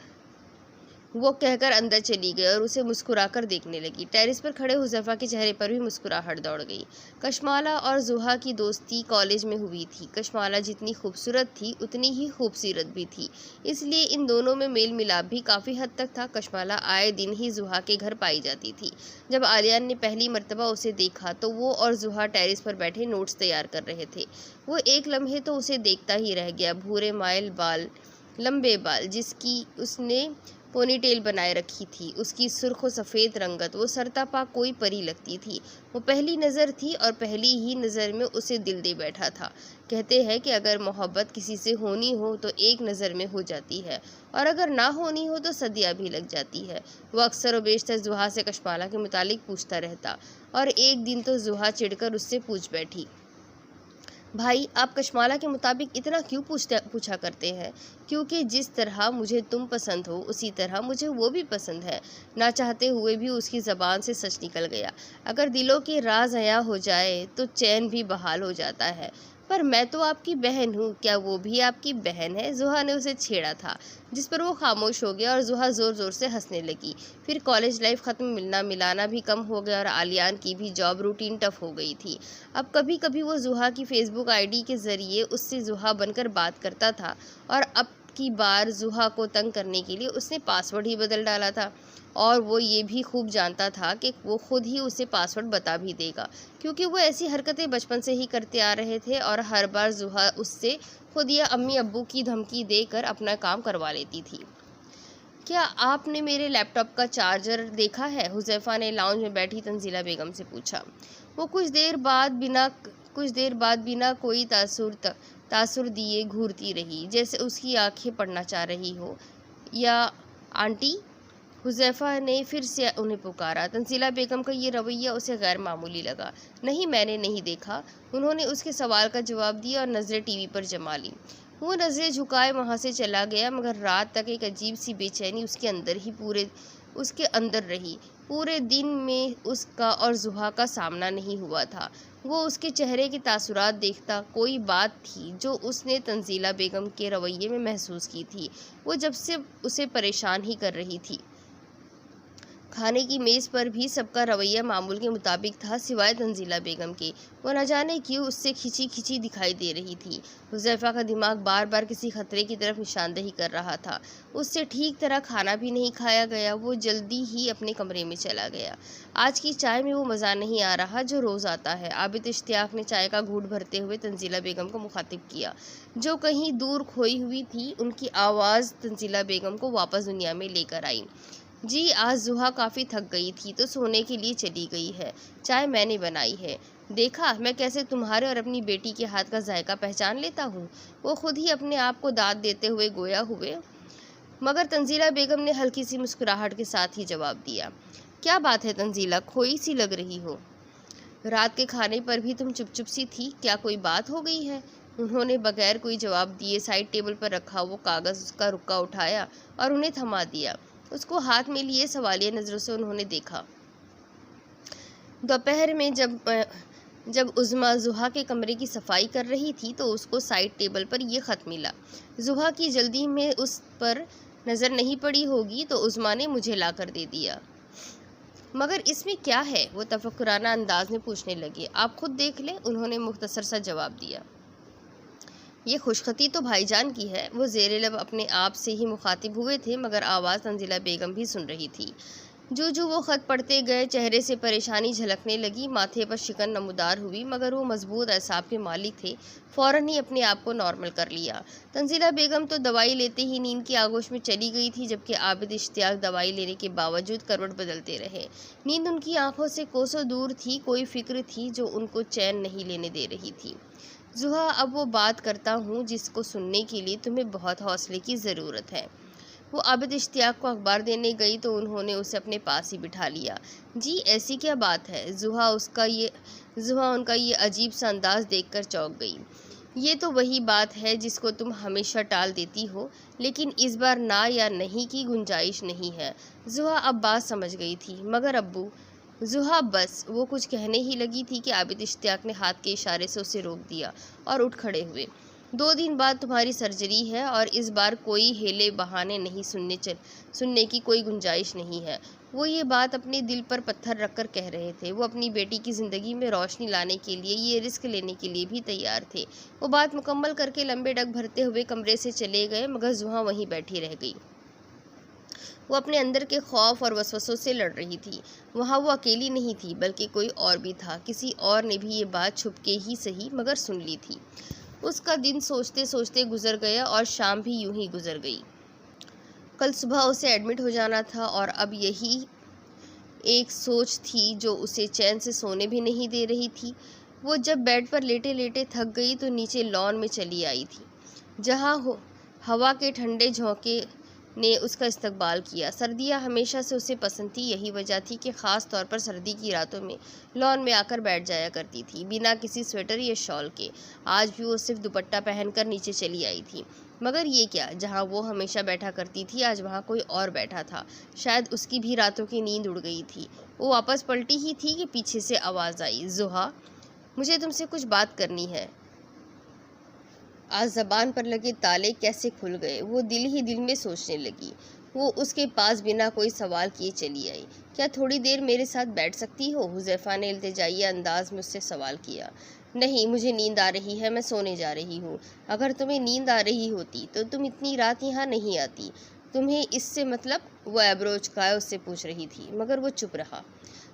वो कहकर अंदर चली गई और उसे मुस्कुराकर देखने लगी। टेरेस पर खड़े हुज़ैफा के चेहरे पर भी मुस्कुराहट दौड़ गई। कशमाला और जुहा की दोस्ती कॉलेज में हुई थी। कशमाला जितनी खूबसूरत थी उतनी ही खूबसूरत भी थी, इसलिए इन दोनों में मेल मिलाप भी काफ़ी हद तक था। कशमाला आए दिन ही जुहा के घर पाई जाती थी। जब आलियान ने पहली मर्तबा उसे देखा तो वो और जुहा टेरेस पर बैठे नोट्स तैयार कर रहे थे। वो एक लम्हे तो उसे देखता ही रह गया। भूरे माइल बाल, लंबे बाल, जिसकी उसने पोनीटेल बनाए रखी थी, उसकी सुर्ख व सफ़ेद रंगत, वो सरतापा कोई परी लगती थी। वो पहली नज़र थी और पहली ही नज़र में उसे दिल दे बैठा था। कहते हैं कि अगर मोहब्बत किसी से होनी हो तो एक नज़र में हो जाती है, और अगर ना होनी हो तो सदियाँ भी लग जाती है। वो अक्सर व बेशतर जुहा से कशमाला के मुतालिक पूछता रहता, और एक दिन तो जुहा चिढ़कर उससे पूछ बैठी, भाई, आप कशमाला के मुताबिक इतना क्यों पूछा करते हैं? क्योंकि जिस तरह मुझे तुम पसंद हो उसी तरह मुझे वो भी पसंद है। ना चाहते हुए भी उसकी ज़बान से सच निकल गया। अगर दिलों के राज अया हो जाए तो चैन भी बहाल हो जाता है। पर मैं तो आपकी बहन हूँ, क्या वो भी आपकी बहन है? ज़ुहा ने उसे छेड़ा था, जिस पर वो खामोश हो गया और ज़ुहा ज़ोर ज़ोर से हंसने लगी। फिर कॉलेज लाइफ ख़त्म, मिलना मिलाना भी कम हो गया और आलियान की भी जॉब रूटीन टफ हो गई थी। अब कभी कभी वो ज़ुहा की फेसबुक आईडी के ज़रिए उससे ज़ुहा बनकर बात करता था, और अब की बार ज़ुहा को तंग करने के लिए उसने पासवर्ड ही बदल डाला था। और वो ये भी खूब जानता था कि वो खुद ही उसे पासवर्ड बता भी देगा, क्योंकि वो ऐसी हरकतें बचपन से ही करते आ रहे थे और हर बार ज़ुहा उससे खुद या अम्मी अब्बू की धमकी देकर अपना काम करवा लेती थी। क्या आपने मेरे लैपटॉप का चार्जर देखा है? हुज़ैफ़ा ने लाउंज में बैठी तंजीला बेगम से पूछा। वो कुछ देर बाद बिना कोई तासुर दिए घूरती रही, जैसे उसकी आंखें पढ़ना चाह रही हो। या आंटी? हुज़ैफ़ा ने फिर से उन्हें पुकारा। तंजीला बेगम का ये रवैया उसे गैर मामूली लगा। नहीं, मैंने नहीं देखा। उन्होंने उसके सवाल का जवाब दिया और नज़रें टीवी पर जमा लीं। वो नज़रें झुकाए वहाँ से चला गया, मगर रात तक एक अजीब सी बेचैनी उसके अंदर रही। पूरे दिन में उसका और ज़ुहा का सामना नहीं हुआ था। वो उसके चेहरे के तासुरात देखता। कोई बात थी जो उसने तंजीला बेगम के रवैये में महसूस की थी, वो जब से उसे परेशान ही कर रही थी। खाने की मेज़ पर भी सबका रवैया मामूल के मुताबिक था, सिवाय तंजीला बेगम के। वो न जाने क्यों उससे खिंची खिंची दिखाई दे रही थी। हुज़ैफ़ा का दिमाग बार बार किसी खतरे की तरफ निशानदेही कर रहा था। उससे ठीक तरह खाना भी नहीं खाया गया। वो जल्दी ही अपने कमरे में चला गया। आज की चाय में वो मज़ा नहीं आ रहा जो रोज़ आता है। आबिद इश्तियाक ने चाय का घूंट भरते हुए तंजीला बेगम को मुखातिब किया, जो कहीं दूर खोई हुई थी। उनकी आवाज़ तंजीला बेगम को वापस दुनिया में लेकर आई। जी, आज ज़ुहा काफ़ी थक गई थी तो सोने के लिए चली गई है। चाय मैंने बनाई है। देखा मैं कैसे तुम्हारे और अपनी बेटी के हाथ का जायका पहचान लेता हूँ। वो खुद ही अपने आप को दाद देते हुए गोया हुए, मगर तंजीला बेगम ने हल्की सी मुस्कुराहट के साथ ही जवाब दिया। क्या बात है तंजीला, खोई सी लग रही हो? रात के खाने पर भी तुम चुप चुप सी थी, क्या कोई बात हो गई है? उन्होंने बगैर कोई जवाब दिए साइड टेबल पर रखा वो कागज़ का रुक्का उठाया और उन्हें थमा दिया। उसको हाथ में लिए सवालिया नज़रों से उन्होंने देखा। दोपहर में जब उज़्मा ज़ुहा के कमरे की सफाई कर रही थी तो उसको साइड टेबल पर यह ख़त मिला। ज़ुहा की जल्दी में उस पर नज़र नहीं पड़ी होगी तो उज़्मा ने मुझे ला कर दे दिया। मगर इसमें क्या है? वो तफक्कुराना अंदाज में पूछने लगे। आप खुद देख लें, उन्होंने मुख्तसर सा जवाब दिया। ये खुशखती तो भाईजान की है। वो ज़ेरे लब अपने आप से ही मुखातिब हुए थे, मगर आवाज़ तंजीला बेगम भी सुन रही थी। जो वो ख़त पढ़ते गए चेहरे से परेशानी झलकने लगी, माथे पर शिकन नमूदार हुई, मगर वो मजबूत एसाब के मालिक थे। फ़ौरन ही अपने आप को नॉर्मल कर लिया। तंजीला बेगम तो दवाई लेते ही नींद की आगोश में चली गई थी, जबकि आबिद इश्तियाक दवाई लेने के बावजूद करवट बदलते रहे। नींद उनकी आंखों से कोसों दूर थी। कोई फ़िक्र थी जो उनको चैन नहीं लेने दे रही थी। ज़ुहा, अब वो बात करता हूँ जिसको सुनने के लिए तुम्हें बहुत हौसले की ज़रूरत है। वो आबिद इश्तियाक को अखबार देने गई तो उन्होंने उसे अपने पास ही बिठा लिया। जी, ऐसी क्या बात है? ज़ुहा उनका ये अजीब सा अंदाज़ देखकर चौंक गई। ये तो वही बात है जिसको तुम हमेशा टाल देती हो, लेकिन इस बार ना या नहीं की गुंजाइश नहीं है। ज़ुहा अब बात समझ गई थी। मगर अब्बू? ज़ुहा बस वो कुछ कहने ही लगी थी कि आबिद इश्तियाक ने हाथ के इशारे से उसे रोक दिया और उठ खड़े हुए। 2 दिन बाद तुम्हारी सर्जरी है और इस बार कोई हेले बहाने नहीं सुनने की कोई गुंजाइश नहीं है। वो ये बात अपने दिल पर पत्थर रखकर कह रहे थे। वो अपनी बेटी की ज़िंदगी में रोशनी लाने के लिए ये रिस्क लेने के लिए भी तैयार थे। वो बात मुकम्मल करके लंबे डग भरते हुए कमरे से चले गए, मगर ज़ुहा वहीं बैठी रह गई। वो अपने अंदर के खौफ और वसवसों से लड़ रही थी। वहाँ वो अकेली नहीं थी, बल्कि कोई और भी था। किसी और ने भी ये बात छुपके ही सही मगर सुन ली थी। उसका दिन सोचते सोचते गुजर गया और शाम भी यूं ही गुजर गई। कल सुबह उसे एडमिट हो जाना था और अब यही एक सोच थी जो उसे चैन से सोने भी नहीं दे रही थी। वो जब बेड पर लेटे लेटे थक गई तो नीचे लॉन में चली आई थी, जहाँ हवा के ठंडे झोंके ने उसका इस्तकबाल किया। सर्दियाँ हमेशा से उसे पसंद थी, यही वजह थी कि ख़ास तौर पर सर्दी की रातों में लॉन में आकर बैठ जाया करती थी, बिना किसी स्वेटर या शॉल के। आज भी वो सिर्फ दुपट्टा पहनकर नीचे चली आई थी। मगर ये क्या, जहाँ वो हमेशा बैठा करती थी आज वहाँ कोई और बैठा था। शायद उसकी भी रातों की नींद उड़ गई थी। वो वापस पलटी ही थी कि पीछे से आवाज़ आई, ज़ुहा, मुझे तुमसे कुछ बात करनी है। आज ज़बान पर लगे ताले कैसे खुल गए, वो दिल ही दिल में सोचने लगी। वो उसके पास बिना कोई सवाल किए चली आई। क्या थोड़ी देर मेरे साथ बैठ सकती हो? हुज़ैफ़ा ने इल्तिजाई अंदाज में उससे सवाल किया। नहीं, मुझे नींद आ रही है, मैं सोने जा रही हूँ। अगर तुम्हें नींद आ रही होती तो तुम इतनी रात यहाँ नहीं आती। तुम्हें इससे मतलब? वो एब्रो उचकाए उससे पूछ रही थी, मगर वो चुप रहा।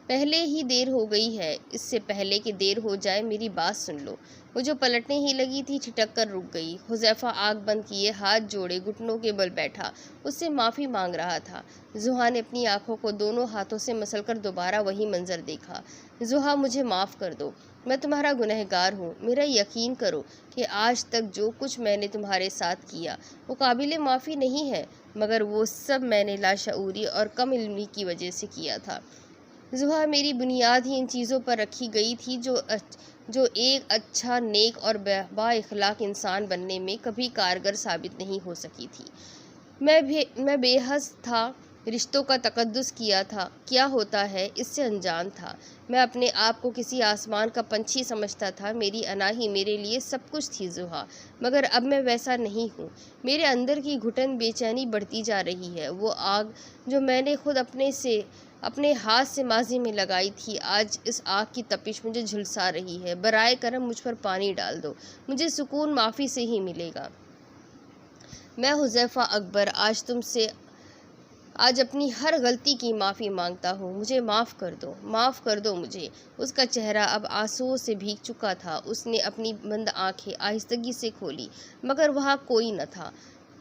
पहले ही देर हो गई है, इससे पहले कि देर हो जाए मेरी बात सुन लो। वो जो पलटने ही लगी थी ठिठक कर रुक गई। हुज़ैफ़ा आँख बंद किए हाथ जोड़े घुटनों के बल बैठा उससे माफ़ी मांग रहा था। ज़ुहा ने अपनी आंखों को दोनों हाथों से मसलकर दोबारा वही मंजर देखा। ज़ुहा, मुझे माफ़ कर दो, मैं तुम्हारा गुनहगार हूँ। मेरा यकीन करो कि आज तक जो कुछ मैंने तुम्हारे साथ किया वो काबिल माफ़ी नहीं है, मगर वो सब मैंने लाशऊरी और कम इल्मी की वजह से किया था। ज़ुहा, मेरी बुनियाद ही इन चीज़ों पर रखी गई थी जो एक अच्छा, नेक और बाइखलाक इंसान बनने में कभी कारगर साबित नहीं हो सकी थी। मैं बेहस था, रिश्तों का तकद्दुस किया था, क्या होता है इससे अनजान था। मैं अपने आप को किसी आसमान का पंछी समझता था। मेरी अना ही मेरे लिए सब कुछ थी ज़ुहा, मगर अब मैं वैसा नहीं हूँ। मेरे अंदर की घुटन बेचैनी बढ़ती जा रही है। वो आग जो मैंने खुद अपने हाथ से माजी में लगाई थी, आज इस आग की तपिश मुझे झुलसा रही है। बराए करम मुझ पर पानी डाल दो, मुझे सुकून माफ़ी से ही मिलेगा। मैं हुज़ैफ़ा अकबर आज अपनी हर गलती की माफ़ी मांगता हूँ। मुझे माफ़ कर दो मुझे। उसका चेहरा अब आंसुओं से भीग चुका था। उसने अपनी बंद आंखें आहिस्तगी से खोली, मगर वहाँ कोई न था।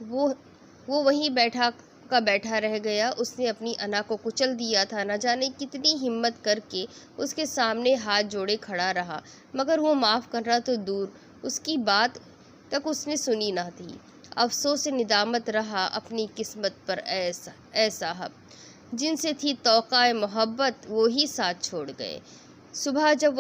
वो वहीं बैठा रह गया। उसने अपनी अना को कुचल दिया था। न जाने कितनी हिम्मत करके उसके सामने हाथ जोड़े खड़ा रहा, मगर वो माफ़ करना तो दूर, उसकी बात तक उसने सुनी न थी। अफसोस से निदामत रहा अपनी किस्मत पर। ऐ साहब, जिनसे थी तौक़ा मोहब्बत वो ही साथ छोड़ गए। सुबह जब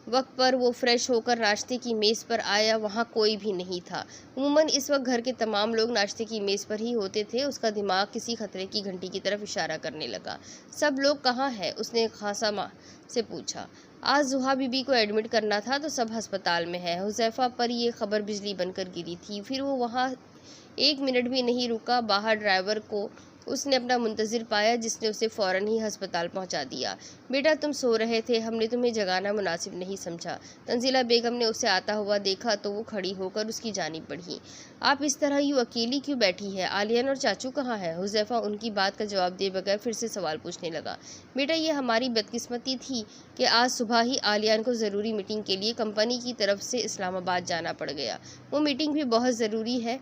वक्त पर वो फ्रेश होकर नाश्ते की मेज़ पर आया, वहाँ कोई भी नहीं था। उमूमन इस वक्त घर के तमाम लोग नाश्ते की मेज़ पर ही होते थे। उसका दिमाग किसी खतरे की घंटी की तरफ इशारा करने लगा। सब लोग कहाँ हैं? उसने खासा माँ से पूछा। आज ज़ुहा बीबी को एडमिट करना था तो सब अस्पताल में है। हुज़ैफ़ा पर यह खबर बिजली बनकर गिरी थी। फिर वो वहाँ 1 मिनट भी नहीं रुका। बाहर ड्राइवर को उसने अपना मुंतज़िर पाया, जिसने उसे फ़ौरन ही अस्पताल पहुंचा दिया। बेटा, तुम सो रहे थे, हमने तुम्हें जगाना मुनासिब नहीं समझा। तंजीला बेगम ने उसे आता हुआ देखा तो वो खड़ी होकर उसकी जानिब बढ़ी। आप इस तरह यूँ अकेली क्यों बैठी है? आलियान और चाचू कहाँ है? हुज़ैफ़ा उनकी बात का जवाब दे बगैर फिर से सवाल पूछने लगा। बेटा, ये हमारी बदकिस्मती थी कि आज सुबह ही आलियान को ज़रूरी मीटिंग के लिए कंपनी की तरफ से इस्लामाबाद जाना पड़ गया। वो मीटिंग भी बहुत ज़रूरी है।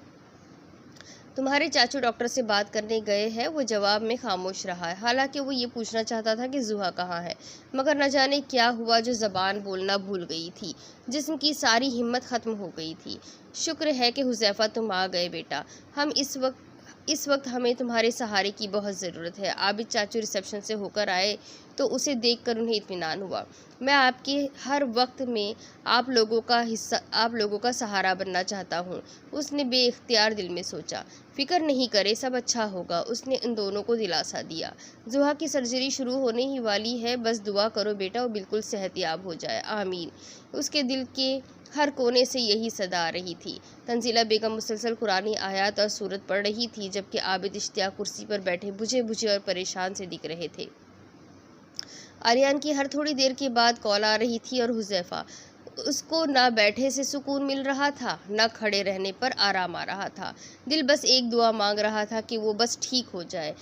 तुम्हारे चाचू डॉक्टर से बात करने गए हैं। वो जवाब में खामोश रहा है। हालांकि वो ये पूछना चाहता था कि ज़ुहा कहाँ है, मगर न जाने क्या हुआ जो ज़बान बोलना भूल गई थी। जिस्म की सारी हिम्मत ख़त्म हो गई थी। शुक्र है कि हुज़ैफ़ा तुम आ गए बेटा। इस वक्त हमें तुम्हारे सहारे की बहुत ज़रूरत है। आबिद चाचू रिसेप्शन से होकर आए तो उसे देखकर उन्हें इत्मीनान हुआ। मैं आपके हर वक्त में आप लोगों का सहारा बनना चाहता हूँ। उसने बेइख्तियार दिल में सोचा। फ़िक्र नहीं करे, सब अच्छा होगा। उसने इन दोनों को दिलासा दिया। ज़ुहा की सर्जरी शुरू होने ही वाली है, बस दुआ करो बेटा वो बिल्कुल सेहतियाब हो जाए। आमीन। उसके दिल के हर कोने से यही सदा आ रही थी। तंजीला बेगम मुसलसल कुरानी आयत और सूरत पढ़ रही थी, जबकि आबिद इश्तियाक कुर्सी पर बैठे बुझे और परेशान से दिख रहे थे। आर्यन की हर थोड़ी देर के बाद कॉल आ रही थी और हुज़ैफ़ा उसको ना बैठे से सुकून मिल रहा था, ना खड़े रहने पर आराम आ रहा था। दिल बस एक दुआ मांग रहा था कि वो बस ठीक हो जाए।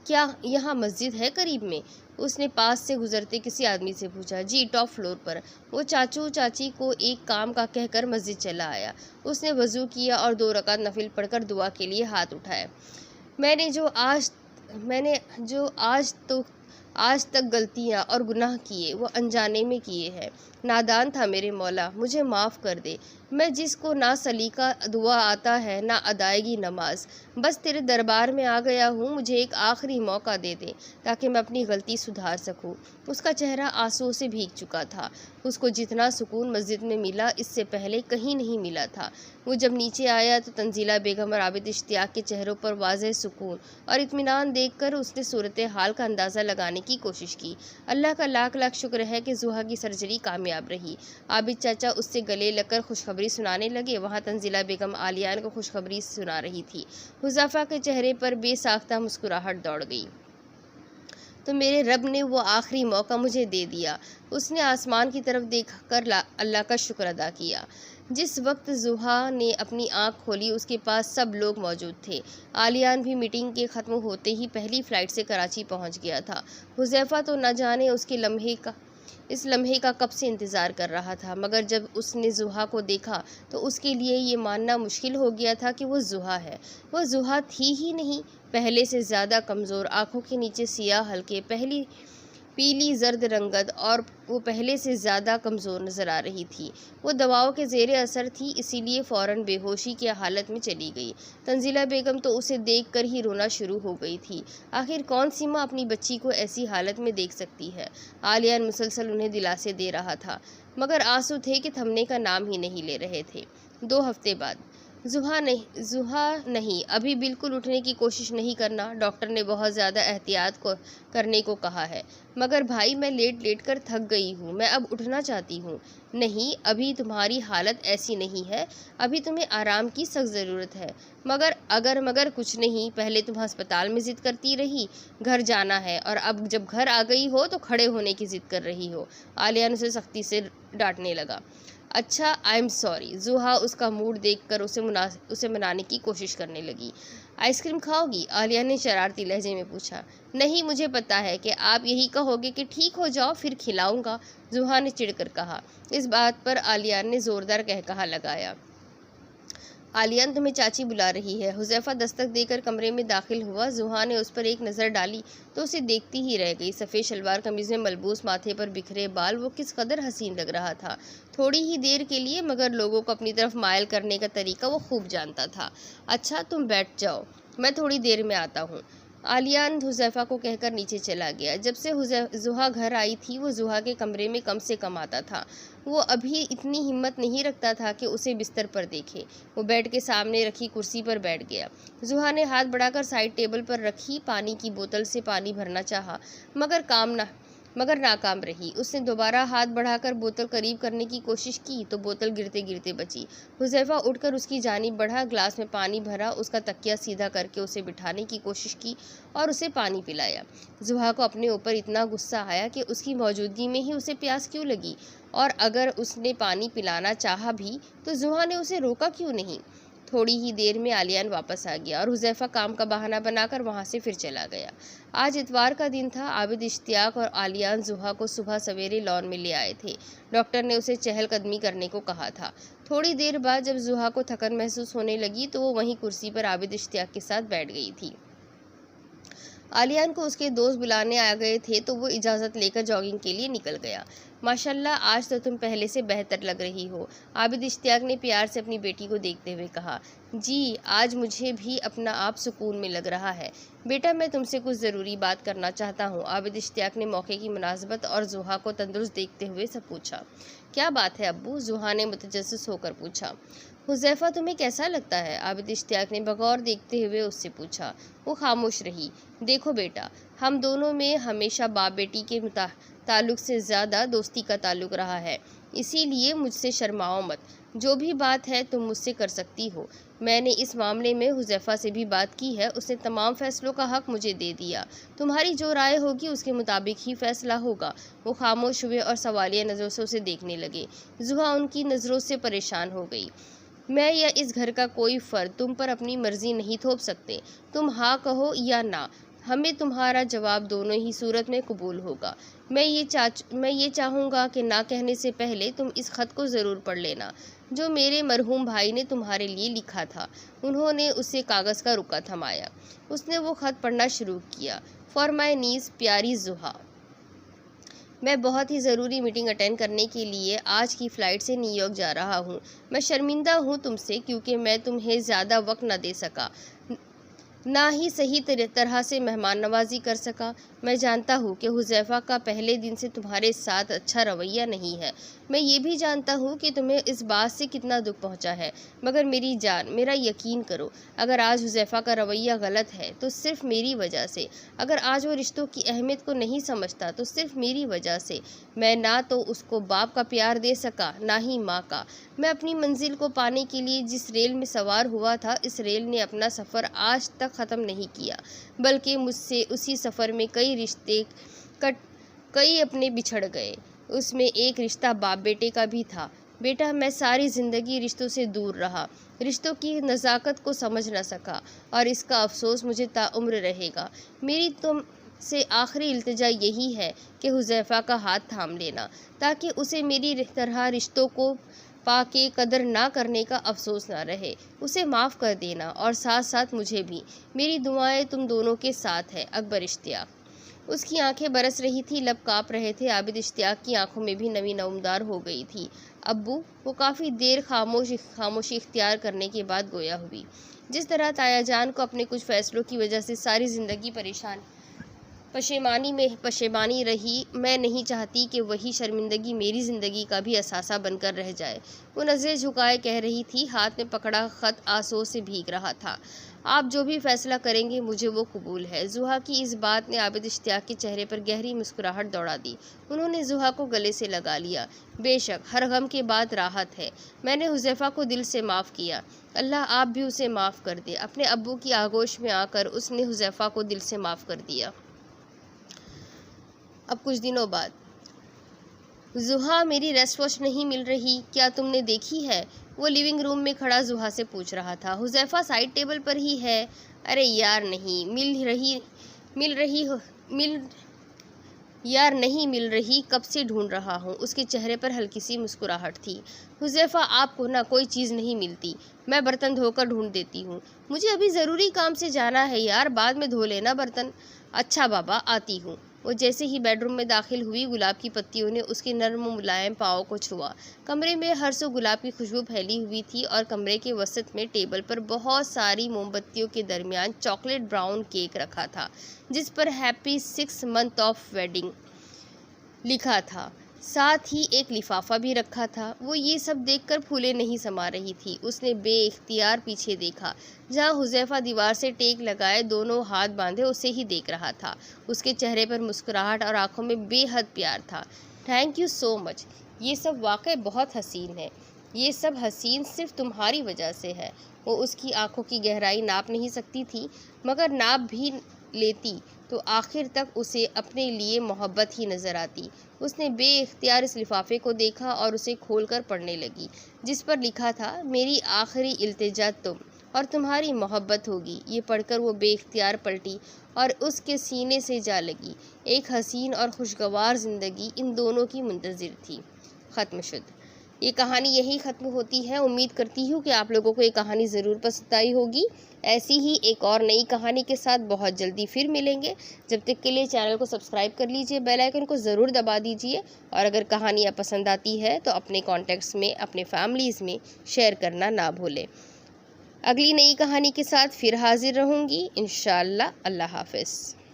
क्या यहाँ मस्जिद है करीब में? उसने पास से गुजरते किसी आदमी से पूछा। जी, टॉप फ्लोर पर। वो चाचू चाची को एक काम का कहकर मस्जिद चला आया। उसने वज़ू किया और 2 रकात नफिल पढ़कर दुआ के लिए हाथ उठाया। मैंने जो आज तक गलतियाँ और गुनाह किए वो अनजाने में किए हैं। नादान था मेरे मौला, मुझे माफ़ कर दे। मैं जिसको ना सलीका दुआ आता है ना अदायगी नमाज, बस तेरे दरबार में आ गया हूँ, मुझे एक आखिरी मौका दे दे ताकि मैं अपनी गलती सुधार सकूँ। उसका चेहरा आंसुओं से भीग चुका था। उसको जितना सुकून मस्जिद में मिला इससे पहले कहीं नहीं मिला था। वो जब नीचे आया तो तंजीला बेगम और आबिद इश्तियाक के चेहरों पर वाज़ेह सुकून और इत्मीनान देखकर उसने सूरत हाल का अंदाज़ा लगाने की कोशिश की। अल्लाह का लाख लाख शुक्र है कि जुहा की सर्जरी कामयाब रही। आबिद चाचा उससे गले लगकर खुशखबरी सुनाने लगे। वहाँ तंजीला बेगम आलियान को खुशखबरी सुना रही थी। हुज़ैफा के चेहरे पर बेसाख्ता मुस्कुराहट दौड़ गई। तो मेरे रब ने वो आखिरी मौका मुझे दे दिया। उसने आसमान की तरफ देखकर अल्लाह का शुक्र अदा किया। जिस वक्त जुहा ने अपनी आंख खोली उसके पास सब लोग मौजूद थे। आलियान भी मीटिंग के ख़त्म होते ही पहली फ़्लाइट से कराची पहुंच गया था। हुज़ैफा तो न जाने इस लम्हे का कब से इंतज़ार कर रहा था, मगर जब उसने जुहा को देखा तो उसके लिए ये मानना मुश्किल हो गया था कि वो जुहा है। वो जुहा थी ही नहीं, पहले से ज़्यादा कमज़ोर, आँखों के नीचे सियाह हल्के पीली जर्द रंगत, और वो पहले से ज़्यादा कमज़ोर नज़र आ रही थी। वो दवाओं के ज़ेरे असर थी, इसीलिए फ़ौरन बेहोशी की हालत में चली गई। तंजीला बेगम तो उसे देखकर ही रोना शुरू हो गई थी। आखिर कौन सी माँ अपनी बच्ची को ऐसी हालत में देख सकती है। आलियान मुसलसल उन्हें दिलासे दे रहा था, मगर आंसू थे कि थमने का नाम ही नहीं ले रहे थे। 2 हफ्ते बाद जुहा नहीं, अभी बिल्कुल उठने की कोशिश नहीं करना। डॉक्टर ने बहुत ज़्यादा एहतियात करने को कहा है। मगर भाई, मैं लेट कर थक गई हूँ, मैं अब उठना चाहती हूँ। नहीं, अभी तुम्हारी हालत ऐसी नहीं है, अभी तुम्हें आराम की सख्त ज़रूरत है। मगर कुछ नहीं, पहले तुम अस्पताल में ज़िद करती रही, घर जाना है, और अब जब घर आ गई हो तो खड़े होने की ज़िद कर रही हो। आलिया ने उसे सख्ती से डांटने लगा। अच्छा, आई एम सॉरी। जुहा उसका मूड देखकर उसे मनाने की कोशिश करने लगी। आइसक्रीम खाओगी? आलिया ने शरारती लहजे में पूछा। नहीं, मुझे पता है कि आप यही कहोगे कि ठीक हो जाओ फिर खिलाऊंगा, जुहा ने चिढ़कर कहा। इस बात पर आलिया ने ज़ोरदार कहकहा लगाया। आलियान, तुम्हें चाची बुला रही है। हुज़ैफा दस्तक देकर कमरे में दाखिल हुआ। जुहा ने उस पर एक नज़र डाली तो उसे देखती ही रह गई। सफ़ेद शलवार कमीज़ में मलबूस, माथे पर बिखरे बाल, वो किस कदर हसीन लग रहा था। थोड़ी ही देर के लिए, मगर लोगों को अपनी तरफ मायल करने का तरीका वो खूब जानता था। अच्छा, तुम बैठ जाओ, मैं थोड़ी देर में आता हूँ। आलियान हुज़ैफा को कहकर नीचे चला गया। जब से जुहा घर आई थी वो जुहा के कमरे में कम से कम आता था। वो अभी इतनी हिम्मत नहीं रखता था कि उसे बिस्तर पर देखे। वो बेड के सामने रखी कुर्सी पर बैठ गया। जुहा ने हाथ बढ़ाकर साइड टेबल पर रखी पानी की बोतल से पानी भरना चाहा, मगर नाकाम रही। उसने दोबारा हाथ बढ़ाकर बोतल करीब करने की कोशिश की तो बोतल गिरते गिरते बची। हुज़ैफा उठकर उसकी जानिब बढ़ा, ग्लास में पानी भरा, उसका तकिया सीधा करके उसे बिठाने की कोशिश की और उसे पानी पिलाया। जुहा को अपने ऊपर इतना गुस्सा आया कि उसकी मौजूदगी में ही उसे प्यास क्यों लगी, और अगर उसने पानी पिलाना चाहा भी तो जुहा ने उसे रोका क्यों नहीं। थोड़ी ही देर में आलियान वापस आ गया और हुज़ैफा काम का बहाना बनाकर वहाँ से फिर चला गया। आज इतवार का दिन था। आबिद, इश्तियाक और आलियान जुहा को सुबह सवेरे लॉन में ले आए थे। डॉक्टर ने उसे चहलकदमी करने को कहा था। थोड़ी देर बाद जब जुहा को थकन महसूस होने लगी तो वो वहीं कुर्सी पर आबिद, इश्तियाक के साथ बैठ गई थी। आलियान को उसके दोस्त बुलाने आ गए थे तो वो इजाज़त लेकर जॉगिंग के लिए निकल गया। माशाल्लाह, आज तो तुम पहले से बेहतर लग रही हो, आबिद, इश्तियाक ने प्यार से अपनी बेटी को देखते हुए कहा। जी, आज मुझे भी अपना आप सुकून में लग रहा है। बेटा, मैं तुमसे कुछ ज़रूरी बात करना चाहता हूँ, आबिद, इश्तियाक ने मौके की मुनासबत और जुहा को तंदुरुस्त देखते हुए सब पूछा। क्या बात है अब्बू? जुहा ने मुतजस्सिस होकर पूछा। हुज़ैफा तुम्हें कैसा लगता है? आबिद, इश्तियाक ने बगौर देखते हुए उससे पूछा। वो खामोश रही। देखो बेटा, हम दोनों में हमेशा बाप बेटी के ताल्लुक़ से ज़्यादा दोस्ती का ताल्लुक़ रहा है, इसीलिए मुझसे शर्माओ मत। जो भी बात है तुम मुझसे कर सकती हो। मैंने इस मामले में हुज़ैफा से भी बात की है, उसने तमाम फ़ैसलों का हक़ मुझे दे दिया। तुम्हारी जो राय होगी उसके मुताबिक ही फ़ैसला होगा। वो खामोश हुए और सवालिया नज़रों से उसे देखने लगे। जुहा उनकी नज़रों से परेशान हो गई। मैं या इस घर का कोई फ़र्द तुम पर अपनी मर्ज़ी नहीं थोप सकते। तुम हाँ कहो या ना, हमें तुम्हारा जवाब दोनों ही सूरत में कबूल होगा। मैं ये चाहूँगा कि ना कहने से पहले तुम इस ख़त को ज़रूर पढ़ लेना जो मेरे मरहूम भाई ने तुम्हारे लिए लिखा था। उन्होंने उसे कागज़ का रुक्का थमाया। उसने वो ख़त पढ़ना शुरू किया। फॉर माई नीस, प्यारी जुहा, मैं बहुत ही ज़रूरी मीटिंग अटेंड करने के लिए आज की फ़्लाइट से न्यूयॉर्क जा रहा हूँ। मैं शर्मिंदा हूँ तुमसे क्योंकि मैं तुम्हें ज़्यादा वक्त न दे सका, ना ही सही तरह से मेहमान नवाजी कर सका। मैं जानता हूँ कि हुज़ैफ़ा का पहले दिन से तुम्हारे साथ अच्छा रवैया नहीं है। मैं ये भी जानता हूँ कि तुम्हें इस बात से कितना दुख पहुँचा है, मगर मेरी जान, मेरा यकीन करो, अगर आज हुज़ैफ़ा का रवैया गलत है तो सिर्फ़ मेरी वजह से। अगर आज वो रिश्तों की अहमियत को नहीं समझता तो सिर्फ़ मेरी वजह से। मैं ना तो उसको बाप का प्यार दे सका, ना ही माँ का। मैं अपनी मंजिल को पाने के लिए जिस रेल में सवार हुआ था, इस रेल ने अपना सफ़र आज तक ख़त्म नहीं किया, बल्कि मुझसे उसी सफ़र में कई अपने बिछड़ गए। उसमें एक रिश्ता बाप बेटे का भी था। बेटा, मैं सारी ज़िंदगी रिश्तों से दूर रहा, रिश्तों की नज़ाकत को समझ न सका, और इसका अफसोस मुझे ताउम्र रहेगा। मेरी तुम से आखिरी इल्तिजा यही है कि हुज़ैफ़ा का हाथ थाम लेना, ताकि उसे मेरी तरह रिश्तों को पाके कदर ना करने का अफसोस ना रहे। उसे माफ़ कर देना, और साथ साथ मुझे भी। मेरी दुआएं तुम दोनों के साथ है। अकबर इश्तियाक। उसकी आंखें बरस रही थी, लब काँप रहे थे। आबिद इश्तियाक की आंखों में भी नमी नमदार हो गई थी। अब्बू, वो काफ़ी देर खामोशी इख्तियार करने के बाद गोया हुई। जिस तरह ताया जान को अपने कुछ फ़ैसलों की वजह से सारी ज़िंदगी पशेमानी रही, मैं नहीं चाहती कि वही शर्मिंदगी मेरी ज़िंदगी का भी असासा बनकर रह जाए। वो नज़रें झुकाए कह रही थी, हाथ में पकड़ा ख़त आंसुओं से भीग रहा था। आप जो भी फ़ैसला करेंगे मुझे वो कबूल है। ज़ुहा की इस बात ने आबिद इश्तियाक के चेहरे पर गहरी मुस्कुराहट दौड़ा दी। उन्होंने ज़ुहा को गले से लगा लिया। बेशक, हर गम के बाद राहत है। मैंने हुज़ैफ़ा को दिल से माफ़ किया। अल्लाह आप भी उसे माफ़ कर दे। अपने अब्बू की आगोश में आकर उसने हुज़ैफ़ा को दिल से माफ़ कर दिया। अब कुछ दिनों बाद, ज़ुहा, मेरी रेस्ट वॉच नहीं मिल रही, क्या तुमने देखी है? वो लिविंग रूम में खड़ा ज़ुहा से पूछ रहा था। हुज़ैफ़ा साइड टेबल पर ही है। अरे यार नहीं मिल रही, कब से ढूंढ रहा हूँ। उसके चेहरे पर हल्की सी मुस्कुराहट थी। हुज़ैफ़ा, आपको ना कोई चीज़ नहीं मिलती, मैं बर्तन धोकर ढूंढ देती हूँ। मुझे अभी ज़रूरी काम से जाना है यार, बाद में धो लेना बर्तन। अच्छा बाबा, आती हूँ। वो जैसे ही बेडरूम में दाखिल हुई, गुलाब की पत्तियों ने उसके नर्म मुलायम पाँव को छुआ। कमरे में हर सो गुलाब की खुशबू फैली हुई थी, और कमरे के वसत में टेबल पर बहुत सारी मोमबत्तियों के दरमियान चॉकलेट ब्राउन केक रखा था, जिस पर हैप्पी 6 मंथ ऑफ वेडिंग लिखा था। साथ ही एक लिफाफा भी रखा था। वो ये सब देखकर फूले नहीं समा रही थी। उसने बेइख्तियार पीछे देखा, जहाँ हुज़ैफ़ा दीवार से टेक लगाए दोनों हाथ बांधे उसे ही देख रहा था। उसके चेहरे पर मुस्कुराहट और आंखों में बेहद प्यार था। Thank you so much. ये सब वाकई बहुत हसीन है। ये सब हसीन सिर्फ तुम्हारी वजह से है। वो उसकी आंखों की गहराई नाप नहीं सकती थी, मगर नाप भी लेती तो आखिर तक उसे अपने लिए मोहब्बत ही नज़र आती। उसने बेइख्तियार इस लिफाफे को देखा और उसे खोलकर पढ़ने लगी, जिस पर लिखा था, मेरी आखिरी इल्तिजा तुम और तुम्हारी मोहब्बत होगी। ये पढ़कर वो बेइख्तियार पलटी और उसके सीने से जा लगी। एक हसीन और खुशगवार ज़िंदगी इन दोनों की मुंतज़िर थी। ख़त्म शुद। ये कहानी यही ख़त्म होती है। उम्मीद करती हूँ कि आप लोगों को ये कहानी ज़रूर पसंद आई होगी। ऐसी ही एक और नई कहानी के साथ बहुत जल्दी फिर मिलेंगे। जब तक के लिए चैनल को सब्सक्राइब कर लीजिए, बेल आइकन को ज़रूर दबा दीजिए, और अगर कहानियाँ पसंद आती है तो अपने कॉन्टेक्ट्स में, अपने फैमिलीज़ में शेयर करना ना भूलें। अगली नई कहानी के साथ फिर हाजिर रहूँगी इंशाअल्लाह। अल्लाह हाफ़िज़।